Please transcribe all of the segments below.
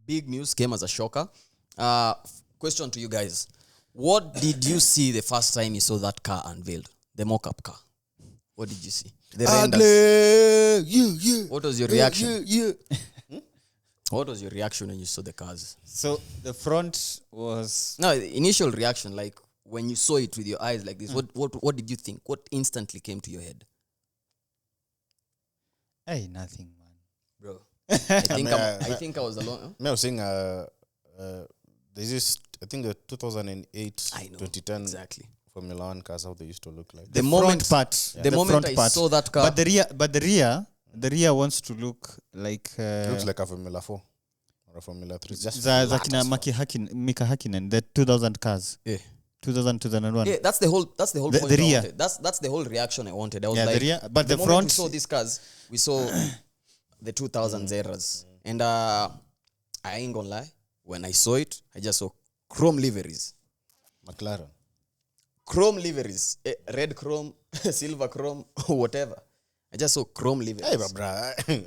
big news, came as a shocker. Question to you guys. What did you see the first time you saw that car unveiled? The mock-up car. What did you see? The renders. What was your reaction? What was your reaction when you saw the cars? So the front was... No, the initial reaction, like when you saw it with your eyes like this, what did you think? What instantly came to your head? Hey, nothing, man. Bro, I think I was alone. I was saying, there's this, I think the 2008, 2010 exactly. Formula 1 cars, how they used to look like. The moment part. Yeah. The moment I saw that car. But the rear wants to look like... looks like a Formula 4 or a Formula 3. Just Mika Hakkinen, the 2000 cars. Yeah. 2000, 2001. Yeah, that's the whole point the rear. I wanted. That's the whole reaction I wanted. I was the rear, but the moment front... we saw these cars, we saw the 2000s eras. And I ain't gonna lie, when I saw it, I just saw chrome liveries. McLaren. Chrome liveries. Red chrome, silver chrome, whatever. I just saw chrome liveries. Hey, bro,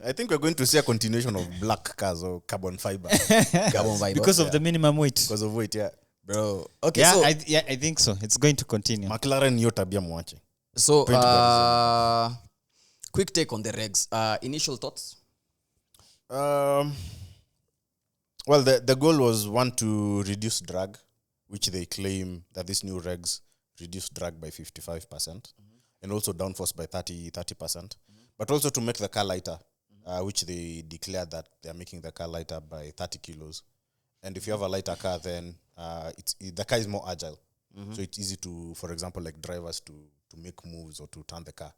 I think we're going to see a continuation of black cars or carbon fiber. Carbon fiber. Because of the minimum weight. Because of weight, yeah. Bro. Okay, yeah, so... I think so. It's going to continue. McLaren yo tabia mwache. So, quick take on the regs. Initial thoughts? Well, the goal was one to reduce drag, which they claim that these new regs reduce drag by 55%, and also downforce by 30%, but also to make the car lighter, which they declared that they are making the car lighter by 30 kilos. And if you have a lighter car, then the car is more agile. So it's easy to, for example, like drivers to make moves or to turn the car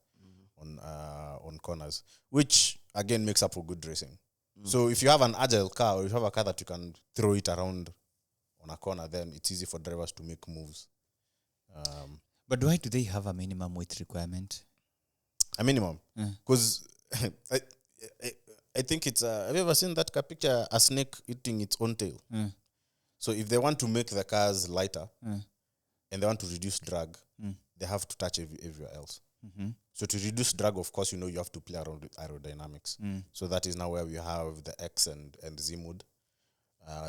on corners, which again makes up for good racing. So if you have an agile car, or you have a car that you can throw it around on a corner, then it's easy for drivers to make moves. But why do they have a minimum weight requirement? A minimum? Because I think it's... have you ever seen that picture, a snake eating its own tail? So if they want to make the cars lighter and they want to reduce drag, they have to touch everywhere else. So to reduce drag, of course, you have to play around with aerodynamics. So that is now where we have the X and Z mode.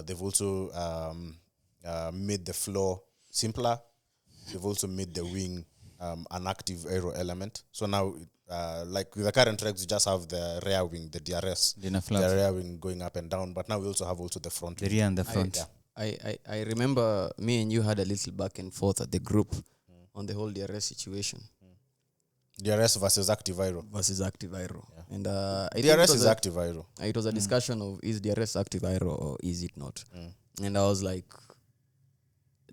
They've also made the floor simpler. They've also made the wing an active aero element. So now, like with the current regs, you just have the rear wing, the DRS, the rear wing going up and down. But now we also have the front wing. The rear and the front. I remember me and you had a little back and forth at the group on the whole DRS situation. DRS versus active aero. Yeah. And DRS is active aero. It was a discussion of, is DRS active aero or is it not? And I was like,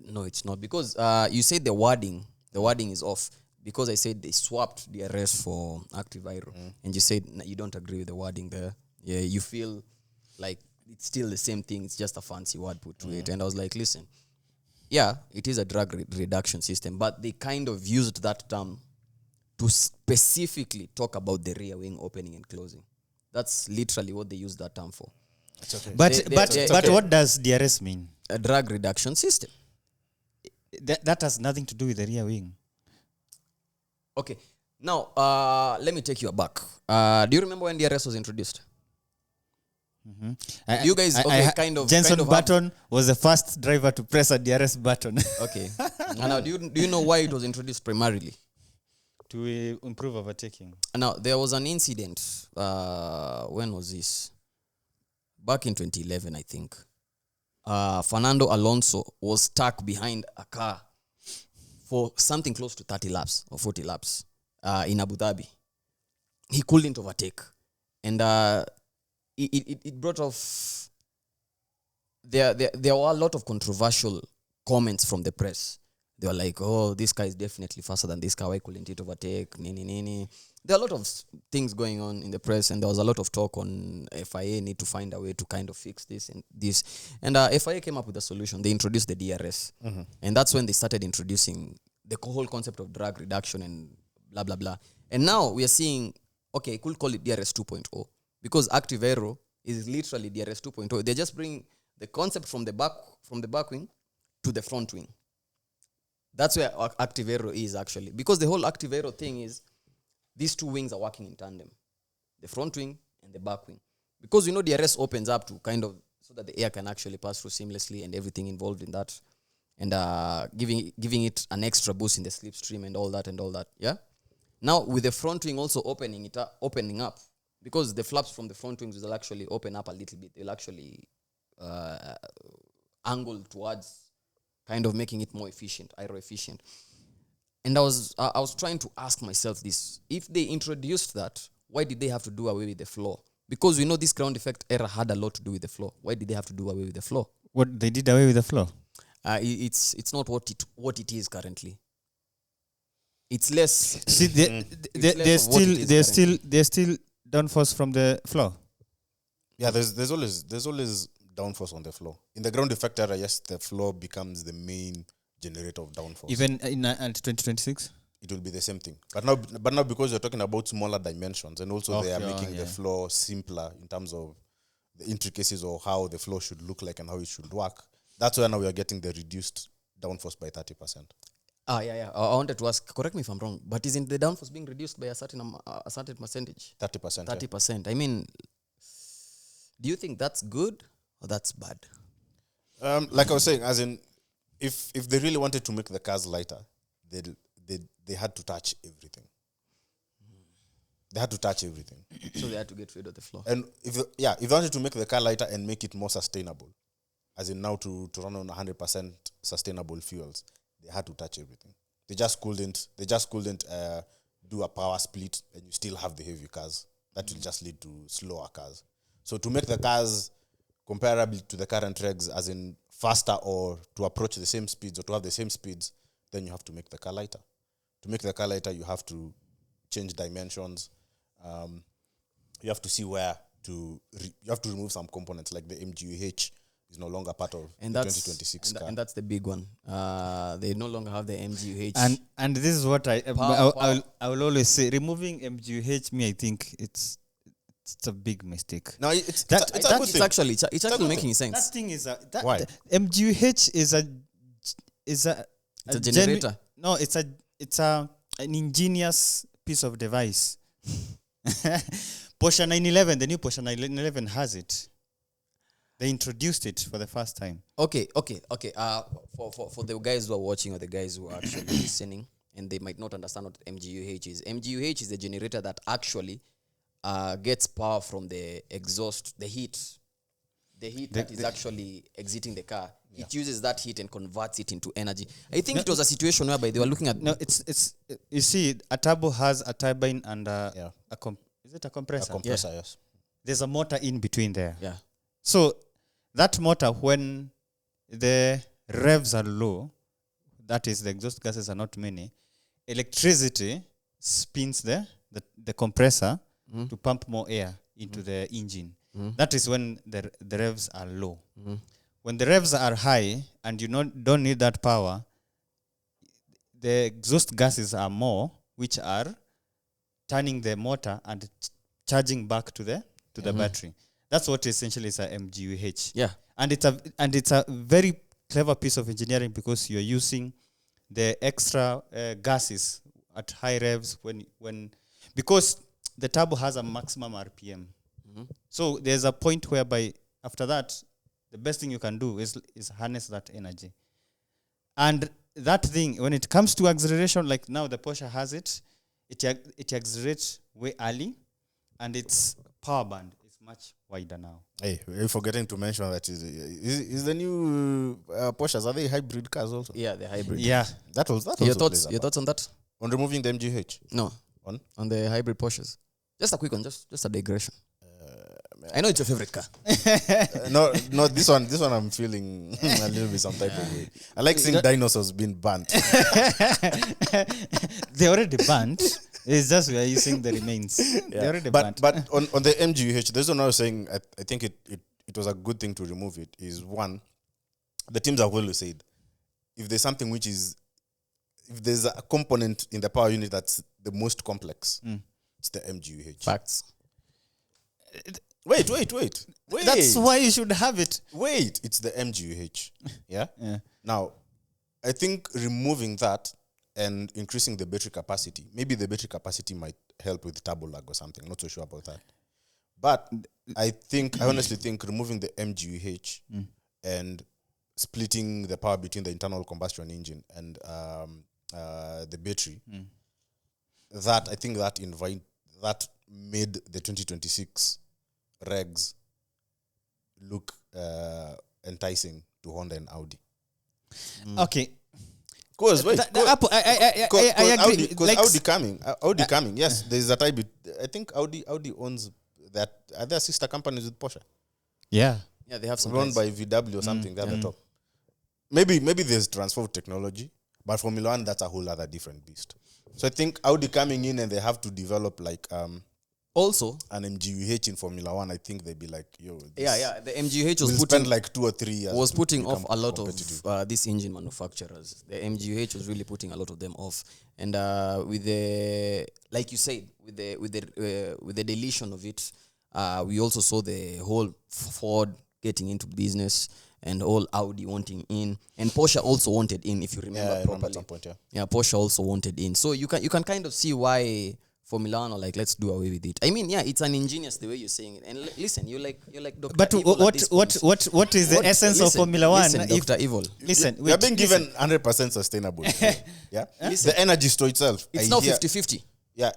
no, it's not. Because you said the wording is off. Because I said they swapped DRS for active aero. And you said you don't agree with the wording there. Yeah, you feel like it's still the same thing. It's just a fancy word put to it. And I was like, listen, yeah, it is a drag reduction system. But they kind of used that term to specifically talk about the rear wing opening and closing. That's literally what they use that term for. It's okay. But what does DRS mean? A drag reduction system. That has nothing to do with the rear wing. Okay. Now, let me take you back. Do you remember when DRS was introduced? You guys, Jenson Button was the first driver to press a DRS button. Okay. And now, do you know why it was introduced primarily? To improve overtaking. Now, there was an incident. When was this? Back in 2011, I think. Fernando Alonso was stuck behind a car for something close to 30 laps or 40 laps in Abu Dhabi. He couldn't overtake. And it brought off... There were a lot of controversial comments from the press. They were like, oh, this car is definitely faster than this car. Why couldn't it overtake? Nini. There are a lot of things going on in the press, and there was a lot of talk on FIA need to find a way to kind of fix this and this. And FIA came up with a solution. They introduced the DRS. And that's when they started introducing the whole concept of drag reduction and blah, blah, blah. And now we are seeing, okay, could call it DRS 2.0 because active aero is literally DRS 2.0. They just bring the concept from the back wing to the front wing. That's where active aero is actually. Because the whole active aero thing is these two wings are working in tandem. The front wing and the back wing. Because DRS opens up to kind of so that the air can actually pass through seamlessly and everything involved in that, and giving it an extra boost in the slipstream and all that. Yeah. Now with the front wing also opening up, because the flaps from the front wings will actually open up a little bit. They'll actually angle towards kind of making it more efficient, aero efficient. And I was trying to ask myself this: if they introduced that, why did they have to do away with the floor? Because we know this ground effect era had a lot to do with the floor. Why did they have to do away with the floor? What they did away with the floor? It's not what it is currently. It's less. See, there's still downforce from the floor. Yeah, there's always downforce on the floor. In the ground effect era, yes, the floor becomes the main generator of downforce. Even in 2026? It will be the same thing. But now because you're talking about smaller dimensions, and also they are making the floor simpler in terms of the intricacies of how the floor should look like and how it should work. That's why now we are getting the reduced downforce by 30%. Yeah. I wanted to ask, correct me if I'm wrong, but isn't the downforce being reduced by a certain percentage? 30%. 30%. I mean, do you think that's good or that's bad? Like I was saying, as in, if they really wanted to make the cars lighter, they had to touch everything. They had to touch everything. So they had to get rid of the floor. And if they wanted to make the car lighter and make it more sustainable, as in now to run on 100% sustainable fuels, they had to touch everything. They just couldn't do a power split and you still have the heavy cars. That will just lead to slower cars. So to make the cars comparable to the current regs, as in faster or to approach the same speeds or to have the same speeds, then you have to make the car lighter. To make the car lighter, you have to change dimensions. You have to see where you have to remove some components, like the MGUH is no longer part of the 2026 car. And that's the big one. They no longer have the MGUH. And this is what I will always say. Removing MGUH, I think it's a big mistake. No, it's a good thing. It's actually making sense. That thing is why? MGUH is a generator. No, it's an ingenious piece of device. Porsche 911, the new Porsche 911 has it. They introduced it for the first time. Okay. For the guys who are watching or the guys who are actually listening, and they might not understand what MGUH is. MGUH is a generator that actually gets power from the exhaust, the heat that is actually exiting the car. Yeah. It uses that heat and converts it into energy. I think it was a situation whereby they were looking at... No, it's you see, a turbo has a turbine and is it a compressor? A compressor, yes. There's a motor in between there. Yeah. So that motor, when the revs are low, that is, the exhaust gases are not many, electricity spins the compressor to pump more air into the engine. That is when the revs are low. When the revs are high and you don't need that power, the exhaust gases are more, which are turning the motor and charging back to the battery. That's what essentially is a MGUH. Yeah. And it's a very clever piece of engineering, because you're using the extra gases at high revs because the turbo has a maximum RPM. So there's a point whereby after that, the best thing you can do is harness that energy. And that thing, when it comes to acceleration, like now the Porsche has it accelerates way early, and its power band is much wider now. Hey, we're forgetting to mention that is the new Porsches, are they hybrid cars also? Yeah, they're hybrid. Yeah. That Your thoughts on that? On removing the MGH? No. On the hybrid Porsches. Just a quick one, just a digression. I know it's your favorite car. No, this one I'm feeling a little bit some type of way. I like seeing dinosaurs being burnt. They already burnt. It's just we are using the remains. They already burnt. But on the MGUH, there's one I was saying, I think it was a good thing to remove it, is one, the teams have always said, if there's something if there's a component in the power unit that's the most complex, it's the MGUH. Facts. Wait. That's why you should have it. Wait, it's the MGUH. Yeah? Yeah. Now, I think removing that and increasing the battery capacity, maybe the battery capacity might help with turbo lag or something. Not so sure about that. But I honestly think removing the MGUH and splitting the power between the internal combustion engine and the battery, that made the 2026 regs look enticing to Honda and Audi. Okay. Because wait, I agree. Because Audi coming. Yes, there is a tie bit. I think Audi owns that. Are there sister companies with Porsche? Yeah, they have some run by VW or something. They're the top. Maybe there's transfer of technology, but Formula One, that's a whole other different beast. So I think Audi coming in and they have to develop like also an MGUH in Formula One. I think they'd be like, yo, the MGUH was spend like 2 or 3 years. Was putting off a lot of these engine manufacturers. The MGUH was really putting a lot of them off, and with the, like you said, with the deletion of it, we also saw the whole Ford getting into business and all Audi wanting in, and Porsche also wanted in, if you remember properly. At some point, Porsche also wanted in. So you can kind of see why Formula One are like, let's do away with it. I mean, it's an ingenious the way you're saying it. And listen, you're like Dr. But Evil what is the essence of Formula One? Listen, Dr. Evil. Listen, you're being given 100% sustainable. Yeah, the energy store itself. It's now 50-50. Yeah,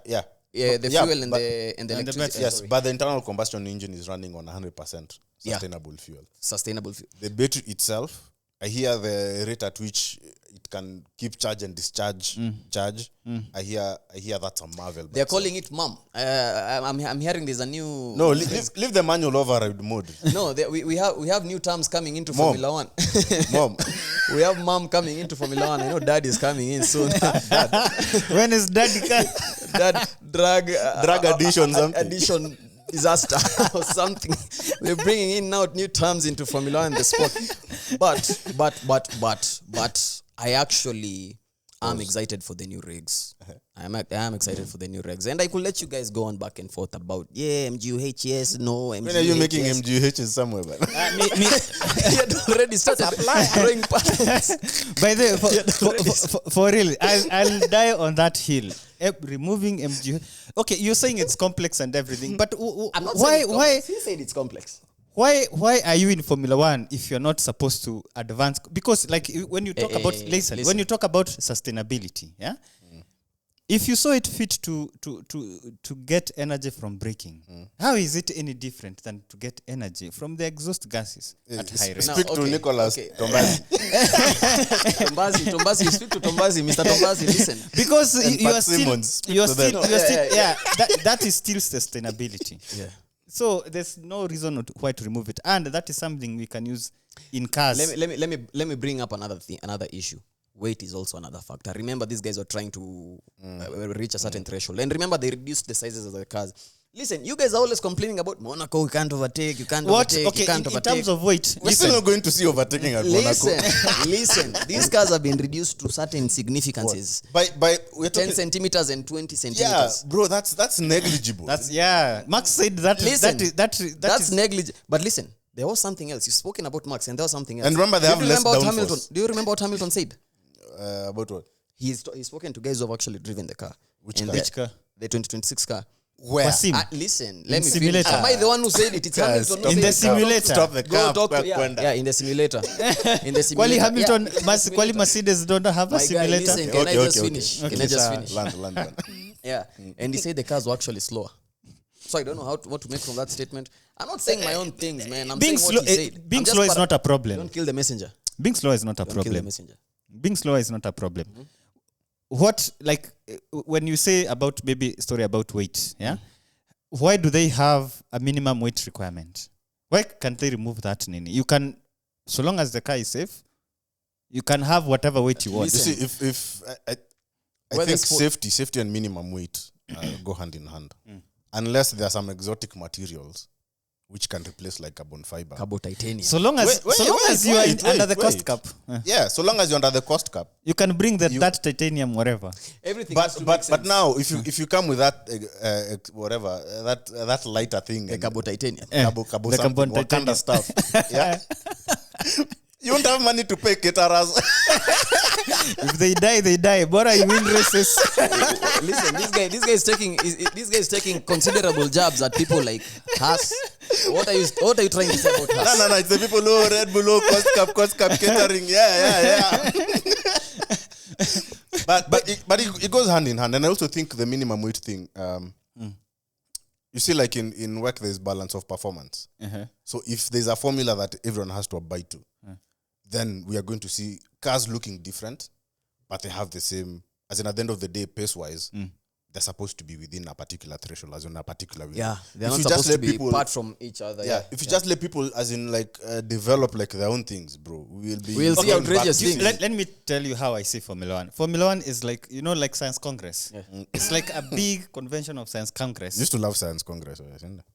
the fuel and the electricity. Yes, but the internal combustion engine is running on 100% sustainable fuel. Sustainable fuel. The battery itself, I hear the rate at which it can keep charge and discharge charge. I hear that's a marvel. They're calling it MUM. I'm hearing there's a new. No, leave the manual override mode. No, we have new terms coming into Formula One. Mom, we have MUM coming into Formula One. I know Dad is coming in soon. When is Daddy coming? Dad drag addition disaster or something. We're bringing in now new terms into Formula One, the sport. But I actually am excited for the new rigs. I am excited for the new rigs, and I could let you guys go on back and forth about MGUH, yes, no, MGUH. When are you making MGUHs somewhere? You had already started throwing patterns. By the way, for real, I'll die on that hill. Removing MGUH. Okay, you're saying it's complex and everything, but I'm not why? You said it's complex. Why are you in Formula One if you're not supposed to advance? Because like when you talk about when you talk about sustainability, if you saw it fit to get energy from braking, how is it any different than to get energy from the exhaust gases at high rate? Speak to Nicholas Tombazi. Tombazi, speak to Tombazi, Mr. Tombazi, listen. Because you're still that is still sustainability. Yeah. So there's no reason why to remove it, and that is something we can use in cars. Let me bring up another issue. Weight is also another factor. Remember, these guys were trying to reach a certain threshold, and remember they reduced the sizes of the cars. Listen, you guys are always complaining about Monaco. You can't overtake. You can't overtake. Okay, you can't overtake. In terms of weight, we're still not going to see overtaking at Monaco. Listen. These cars have been reduced to certain significances. By we're 10 centimeters and 20 centimeters. Yeah, bro, that's negligible. Max said that. Listen, that's negligible. But listen, there was something else. You've spoken about Max, and there was something else. And remember, they have less downforce. Do you remember what Hamilton said? About what? He's spoken to guys who have actually driven the car. Which car? The 2026 car. Where? Listen, let me simulator. Am I the one who said it? It's Hamilton. In the simulator. Stop the car. In the simulator. Quali Hamilton, Quali Mercedes don't have a simulator. Listen, can I just finish? Can I just finish? Land. Yeah, and he said the cars were actually slower. So I don't know what to make from that statement. I'm not saying my own things, man. I'm saying what he said. Being slow is not a problem. Don't kill the messenger. Being slow is not a Don't kill the problem. messenger. Being slow is not a problem. What, like, when you say about maybe story about weight, why do they have a minimum weight requirement? Why can't they remove that, Nini? You can, so long as the car is safe, you can have whatever weight you want. You see, if I think safety and minimum weight go hand in hand, unless there are some exotic materials which can replace like carbon fiber. Carbon titanium. So long as you are under the cost cap. Yeah, so long as you're under the cost cap. You can bring that titanium whatever. Everything but now if you come with that whatever that lighter thing, the carbon titanium. The carbon Wakanda stuff. Yeah. You won't have money to pay caterers. If they die, they die. Bora you win races. Listen, this guy is taking considerable jabs at people like us. What are you trying to say about us? No. It's the people who Red Bull, cost cap, catering. Yeah. but it goes hand in hand, and I also think the minimum wage thing. You see, like in work, there's balance of performance. So if there's a formula that everyone has to abide to, then we are going to see cars looking different, but they have the same. As in, at the end of the day, pace-wise, they're supposed to be within a particular threshold, as in a particular way. Yeah, they're not supposed to be apart from each other. If you just let people, as in, like, develop like their own things, bro, we'll see outrageous things. Let me tell you how I see Formula 1. Formula 1 is like, like Science Congress. It's like a big convention of Science Congress. You used to love Science Congress, isn't it?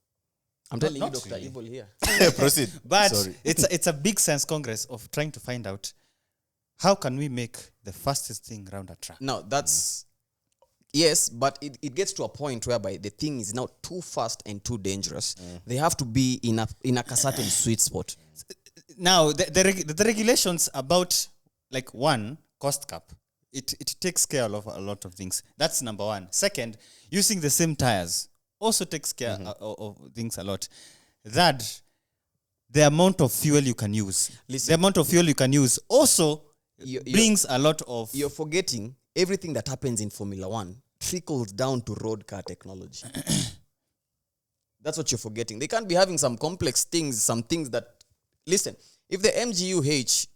I'm telling you, Dr. Really. Evil here. Proceed. But Sorry. it's a big Science Congress of trying to find out how can we make the fastest thing around a track. Now, that's... Yes, but it gets to a point whereby the thing is now too fast and too dangerous. They have to be in a certain sweet spot. Now, the regulations about, like, one, cost cap, it takes care of a lot of things. That's number one. Second, using the same tires also takes care of things a lot. Third, the amount of fuel you can use. Listen. The amount of fuel you can use also brings a lot of... You're forgetting everything that happens in Formula 1 trickles down to road car technology. That's what you're forgetting. They can't be having some complex things, some things that... Listen, if the MGUH...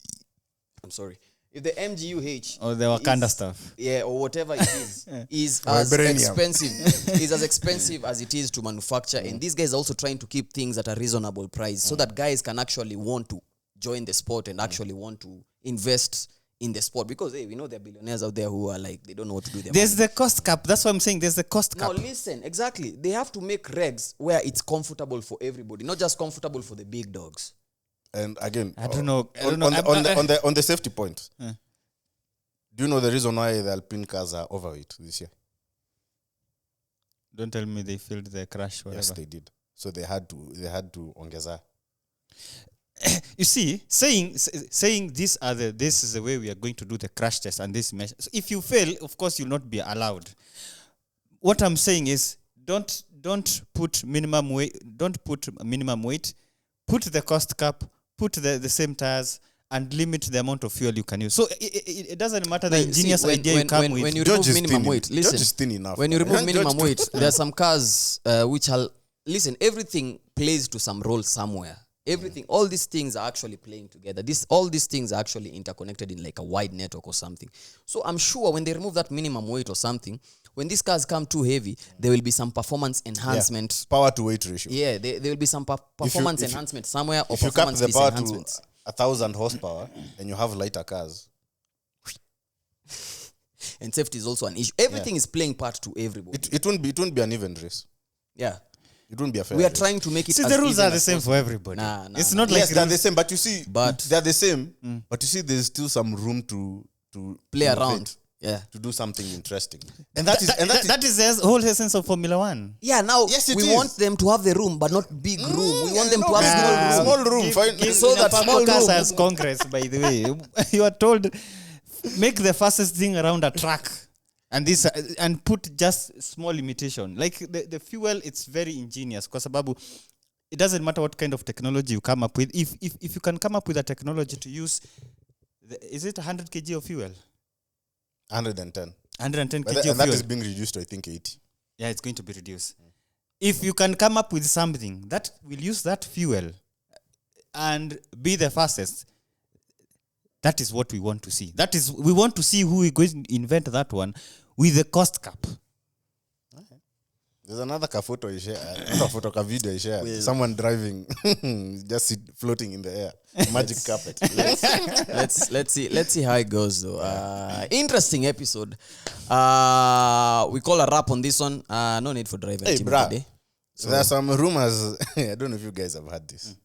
I'm sorry. If the MGUH... Or the Wakanda stuff. Yeah, or whatever it is, is Or as Vibranium. expensive as it is to manufacture. And these guys are also trying to keep things at a reasonable price so that guys can actually want to join the sport and actually want to invest in the sport, because hey, we know there are billionaires out there who are like, they don't know what to do with their There's money. the cost cap. That's what I'm saying. There's the cost cap. Now listen, exactly. They have to make regs where it's comfortable for everybody, not just comfortable for the big dogs. And again, I don't know. On the safety point, do you know the reason why the Alpine cars are overweight this year? Don't tell me they filled the crash. Whatever. Yes, they did. So they had to ongeza. You see, saying this is the way we are going to do the crash test and this measure. So if you fail, of course you'll not be allowed. What I'm saying is, don't put minimum weight. Don't put minimum weight. Put the cost cap. Put the same tires and limit the amount of fuel you can use. So it doesn't matter the ingenious idea you come with. When you George remove is minimum thin. weight, George listen. is thin enough. When you remove George- minimum weight, there are some cars which are... Listen, everything plays to some role somewhere. Everything, all these things are actually playing together. All these things are actually interconnected in like a wide network or something. So I'm sure when they remove that minimum weight or something, when these cars come too heavy, there will be some performance enhancement. Power to weight ratio. Yeah, there will be some performance if you- enhancement somewhere, or If you cap performance the power enhancements. to 1,000 horsepower and you have lighter cars, And safety is also an issue. Everything is playing part to everybody. it won't be an even race. Yeah. It won't be a fair We are race. trying to make it See, as the rules even are the as same possible. for everybody. Nah, It's nah. not like Yes, they're the rules- same, but you see, But- they're the same. But you see, there's still some room to Play innovate, around. Yeah. to do something interesting, and that is that is the whole essence of Formula 1. Yeah, now Yes, it we is. want them to have the room, but not big room. We want them to have small room. small room. Fine. So that small room- As Congress, by the way, you are told make the fastest thing around a track, and this and put just small limitation. Like the fuel, it's very ingenious because it doesn't matter what kind of technology you come up with. If you can come up with a technology to use, is it 100 kg of fuel? 110. 110 But kg and of that fuel. is being reduced to, I think, 80. Yeah, it's going to be reduced. If you can come up with something that will use that fuel and be the fastest, that is what we want to see. We want to see who is going to invent that one with the cost cap. There's another photo you share, video you share. Someone driving, just floating in the air, magic carpet. Let's see how it goes though. Interesting episode. We call a wrap on this one. No need for driver Hey, team bruh. today. So there are some rumors. I don't know if you guys have heard this.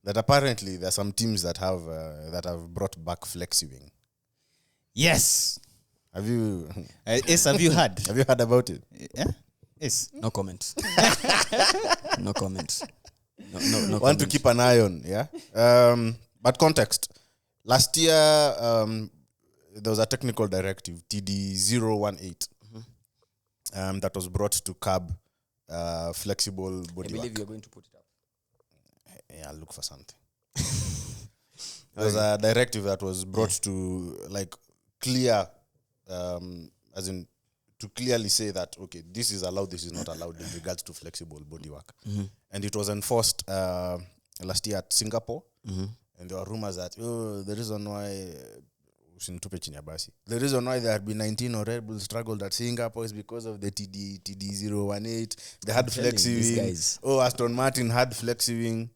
That apparently there are some teams that have brought back flexi-wing. Yes. Have you Yes, have you heard? have you heard about it? Yeah? Yes. No comment. No comment. No Want to comment. keep an eye on, yeah. But context. Last year, there was a technical directive, TD018, that was brought to curb flexible I bodywork. believe you're going to put it up. Yeah, I'll look for something. There was a directive that was brought to like clear, as in to clearly say that, okay, this is allowed, this is not allowed in regards to flexible bodywork. And it was enforced last year at Singapore. And there were rumors that, the reason why the reason why there had been 19 or Red Bull struggled at Singapore is because of the TD018. They had flexi-wing. Aston Martin had flexi-wing.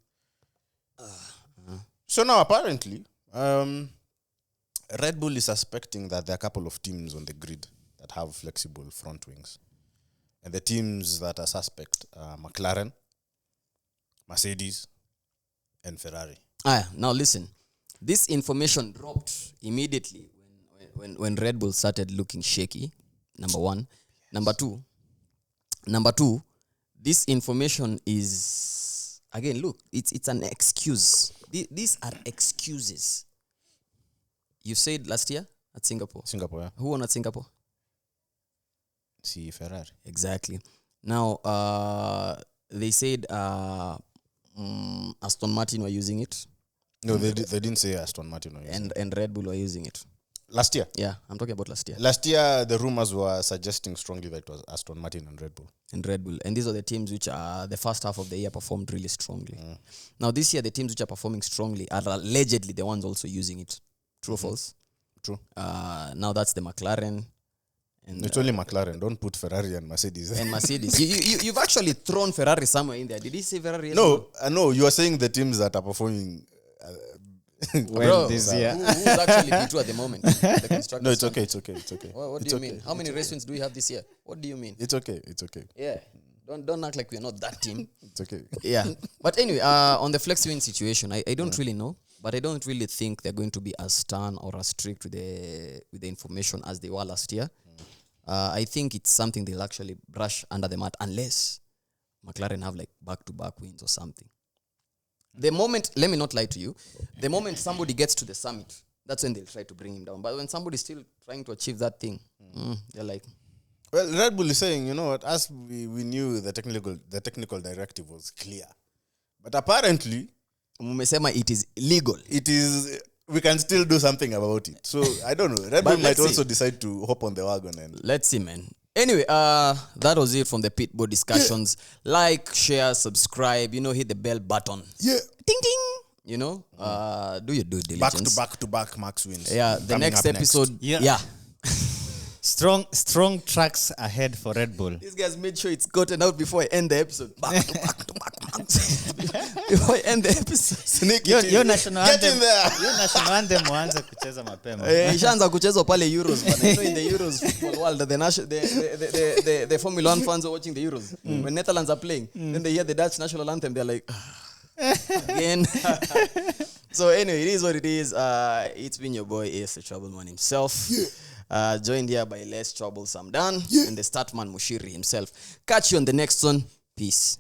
So now apparently, Red Bull is suspecting that there are a couple of teams on the grid that have flexible front wings. And the teams that are suspect are McLaren, Mercedes, and Ferrari. Now listen. This information dropped immediately when Red Bull started looking shaky. Number one. Number two, this information is, again, look, it's an excuse. These are excuses. You said last year at Singapore. Singapore, yeah. Who won at Singapore? See, Ferrari. Exactly. Now, they said Aston Martin were using it. No, they didn't say Aston Martin. And Red Bull were using it. Last year? Yeah, I'm talking about last year. Last year, the rumors were suggesting strongly that it was Aston Martin and Red Bull. And these are the teams which are the first half of the year performed really strongly. Now, this year, the teams which are performing strongly are allegedly the ones also using it. True or false? True. Now, that's the McLaren. And, it's only McLaren. Don't put Ferrari and Mercedes. And Mercedes. You've actually thrown Ferrari somewhere in there. Did he say Ferrari? No, you are saying the teams that are performing well this year. Who's actually P2 at the moment? The constructors. No, it's okay. What do you mean? How many race wins do we have this year? What do you mean? It's okay. Yeah. Don't act like we're not that team. It's okay. Yeah. But anyway, on the flex-wing situation, I don't really know. But I don't really think they're going to be as stern or as strict with the information as they were last year. I think it's something they'll actually brush under the mat unless McLaren have like back-to-back wins or something. The moment, let me not lie to you, the moment somebody gets to the summit, that's when they'll try to bring him down. But when somebody's still trying to achieve that thing, they're like... Well, Red Bull is saying, you know what, as we knew the technical directive was clear. But apparently... Umesema it is illegal. It is... We can still do something about it. So, I don't know. Red Bull might also decide to hop on the wagon. And let's see, man. Anyway, that was it from the Pitboard discussions. Yeah. Like, share, subscribe, hit the bell button. Yeah. Ding, ding. Do your due diligence. Back to back max wins. Yeah, the next episode. Yeah. Strong tracks ahead for Red Bull. These guys made sure it's gotten out before I end the episode. Back to back. Before I end the episode. Your national anthem. Get in there. Your national anthem waanze kucheza mapema. Ishaanza kuchezwa pale Euros, but in the Euros football world, the Formula 1 fans are watching the Euros. When Netherlands are playing, then they hear the Dutch national anthem, they're like, again. So anyway, it is what it is. It's been your boy Ace the Troubleman himself. Joined here by less troublesome Dan and the Statman Mushiri himself. Catch you on the next one. Peace.